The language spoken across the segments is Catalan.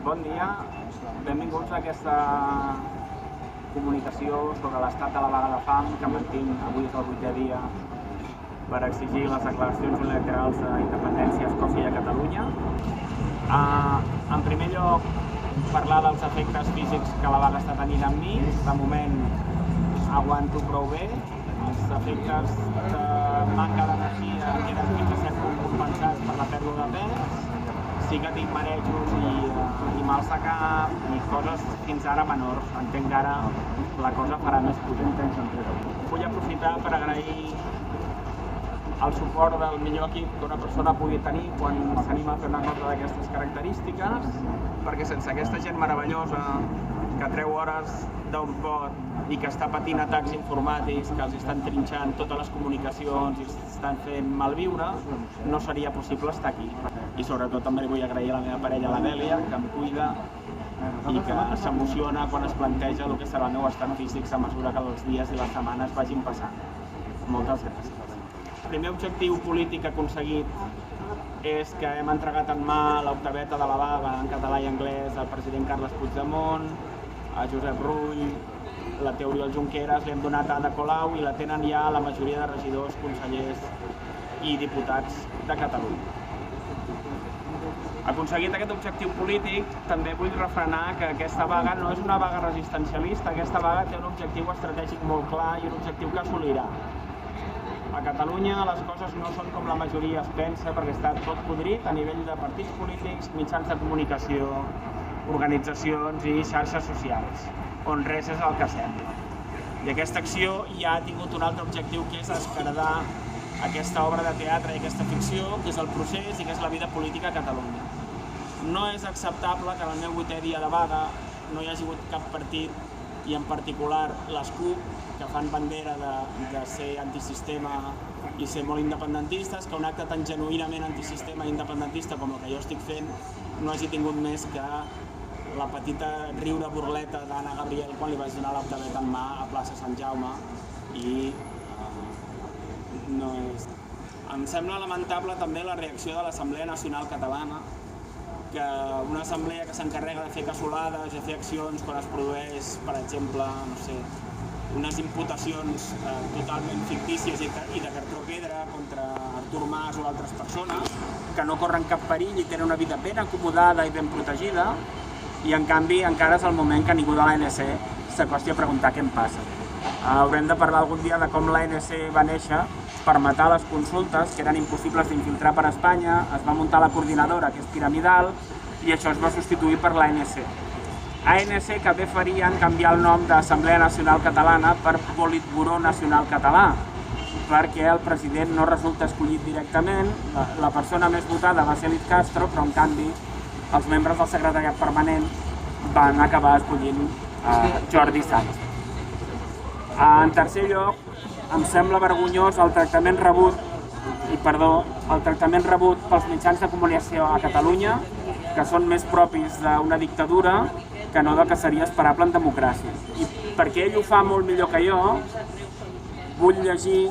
Bon dia, benvinguts a aquesta comunicació sobre l'estat de la vaga de fam que mantinc avui és el 8è dia per exigir les declaracions unilaterals d'independència a Escòcia i a Catalunya. En primer lloc, parlar dels efectes físics que la vaga està tenint en mi. De moment aguanto prou bé. Els efectes de manca d'energia queden fins a cert punt compensats per la pèrdua de pes. Sí que tinc marejos i mals de cap i coses fins ara menors. Entenc que ara la cosa farà més potent. Vull aprofitar per agrair el suport del millor equip que una persona pugui tenir quan s'anima a fer una cosa d'aquestes característiques, perquè sense aquesta gent meravellosa que treu hores d'on pot i que està patint atacs informàtics, que els estan trinxant totes les comunicacions i estan fent malviure, no seria possible estar aquí. I sobretot també li vull agrair a la meva parella, la Dèlia, que em cuida i que s'emociona quan es planteja el que serà el meu estat físic a mesura que els dies i les setmanes vagin passant. Moltes gràcies. El primer objectiu polític aconseguit és que hem entregat en mà l'octaveta de la vaga en català i anglès al president Carles Puigdemont, a Josep Rull, la Té Oriol Junqueras, l'hem donat a Ada Colau i la tenen ja la majoria de regidors, consellers i diputats de Catalunya. Aconseguit aquest objectiu polític, també vull refrenar que aquesta vaga no és una vaga resistencialista, aquesta vaga té un objectiu estratègic molt clar i un objectiu que assolirà. A Catalunya les coses no són com la majoria es pensa perquè està tot podrit a nivell de partits polítics, mitjans de comunicació, organitzacions i xarxes socials, on res és el que sembla. I aquesta acció ja ha tingut un altre objectiu que és esquerdar aquesta obra de teatre i aquesta ficció, que és el procés i que és la vida política a Catalunya. No és acceptable que en el meu 8è dia de vaga no hi hagi hagut cap partit, i en particular les CUP, que fan bandera de ser antisistema i ser molt independentistes, que un acte tan genuïnament antisistema i independentista com el que jo estic fent no hagi tingut més que la petita riure burleta d'Anna Gabriel quan li vaig donar l'octaveta en mà a plaça Sant Jaume i no és... Em sembla lamentable també la reacció de l'Assemblea Nacional Catalana, que una assemblea que s'encarrega de fer cassolades i fer accions quan es produeix, per exemple, no sé, unes imputacions totalment fictícies i de cartró pedra contra Artur Mas o altres persones que no corren cap perill i tenen una vida ben acomodada i ben protegida, i en canvi encara és el moment que ningú de l'ANC s'acosti a preguntar què em passa. Haurem de parlar algun dia de com l'ANC va néixer per matar les consultes, que eren impossibles d'infiltrar per Espanya, es va muntar la coordinadora, que és piramidal, i això es va substituir per l'ANC. ANC que bé farien canviar el nom d'Assemblea Nacional Catalana per Politburó Nacional Català, perquè el president no resulta escollit directament, la persona més votada va ser Elid Castro, però en canvi els membres del secretariat permanent van acabar escollint Jordi Sánchez. En tercer lloc, em sembla vergonyós el tractament rebut pels mitjans de comunicació a Catalunya, que són més propis d'una dictadura que no del que seria esperable en democràcia. I perquè ell ho fa molt millor que jo, vull llegir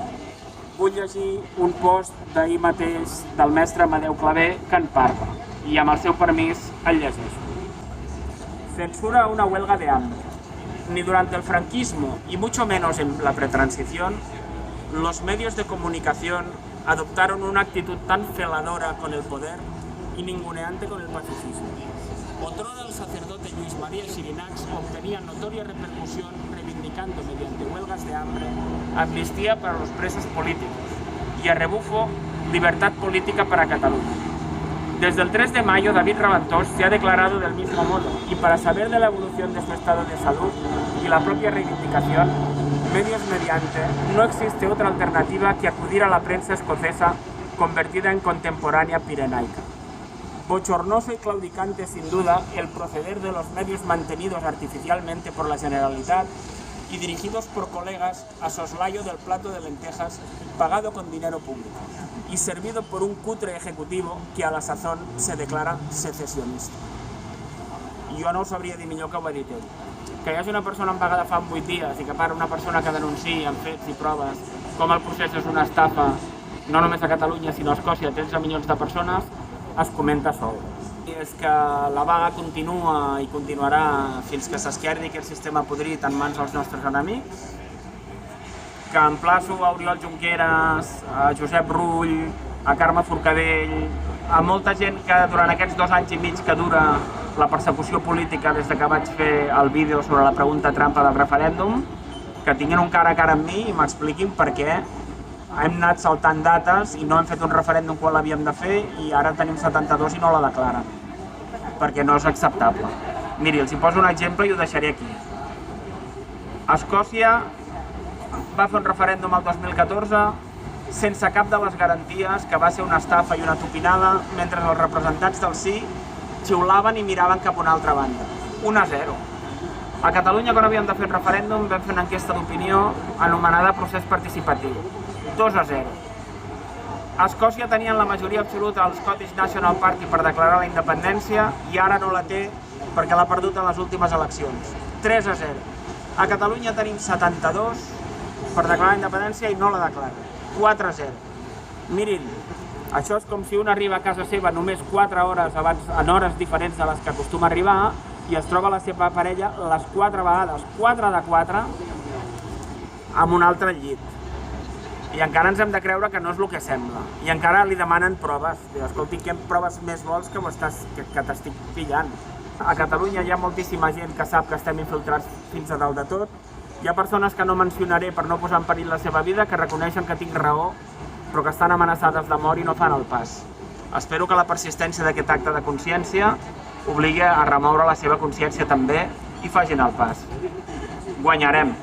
un post d'ahir mateix del mestre Amadeu Clavé que en parla, i amb el seu permís el llegeixo. Censura una huelga de hambre. Ni durante el franquismo, y mucho menos en la pretransición, los medios de comunicación adoptaron una actitud tan celadora con el poder y ninguneante con el pacifismo. Otrora el sacerdote Luis María Xirinacs obtenía notoria repercusión reivindicando mediante huelgas de hambre amnistía para los presos políticos y a rebufo libertad política para Cataluña. Desde el 3 de mayo, David Raventós se ha declarado del mismo modo, y para saber de la evolución de su estado de salud y la propia reivindicación, medios mediante, no existe otra alternativa que acudir a la prensa escocesa convertida en contemporánea pirenaica. Bochornoso y claudicante, sin duda, el proceder de los medios mantenidos artificialmente por la Generalitat y dirigidos por colegas a soslayo del plato de lentejas pagado con dinero público y servido por un cutre ejecutivo que a la sazón se declara secesionista. Jo no ho sabria dir millor que ho ha dit ell. Que hi hagi una persona en vaga de fam 8 dies i que para una persona que denunciï amb fets i proves com el procés és una estafa, no només a Catalunya sinó a Escòcia, 13 milions de persones, es comenta sol. És que la vaga continua i continuarà fins que s'esquerdi aquest sistema podrit en mans dels nostres enemics, que emplaço a Oriol Junqueras, a Josep Rull, a Carme Forcadell, a molta gent que durant aquests 2 anys i mig que dura la persecució política des que vaig fer el vídeo sobre la pregunta trampa del referèndum, que tinguin un cara a cara amb mi i m'expliquin per què hem anat saltant dates i no hem fet un referèndum quan l'havíem de fer i ara tenim 72 i no la declaren, perquè no és acceptable. Miri, els hi poso un exemple i ho deixaré aquí. Escòcia va fer un referèndum el 2014 sense cap de les garanties, que va ser una estafa i una tupinada, mentre els representants del sí xiulaven i miraven cap a una altra banda. 1-0. A Catalunya, quan havíem de fer un referèndum, vam fer una enquesta d'opinió anomenada procés participatiu. 2-0. A Escòcia tenien la majoria absoluta al Scottish National Party per declarar la independència i ara no la té perquè l'ha perdut en les últimes eleccions. 3-0. A Catalunya tenim 72 per declarar la independència i no la declara. 4-0. Mirin, això és com si un arriba a casa seva només 4 hores abans, en hores diferents de les que acostuma a arribar, i es troba la seva parella les 4 vegades, 4 de 4, amb un altre llit. I encara ens hem de creure que no és el que sembla. I encara li demanen proves. Diu, escolti, què proves més vols que t'estic pillant? A Catalunya hi ha moltíssima gent que sap que estem infiltrats fins a dalt de tot. Hi ha persones que no mencionaré per no posar en perill la seva vida, que reconeixen que tinc raó, però que estan amenaçades de mort i no fan el pas. Espero que la persistència d'aquest acte de consciència obligui a remoure la seva consciència també i facin el pas. Guanyarem!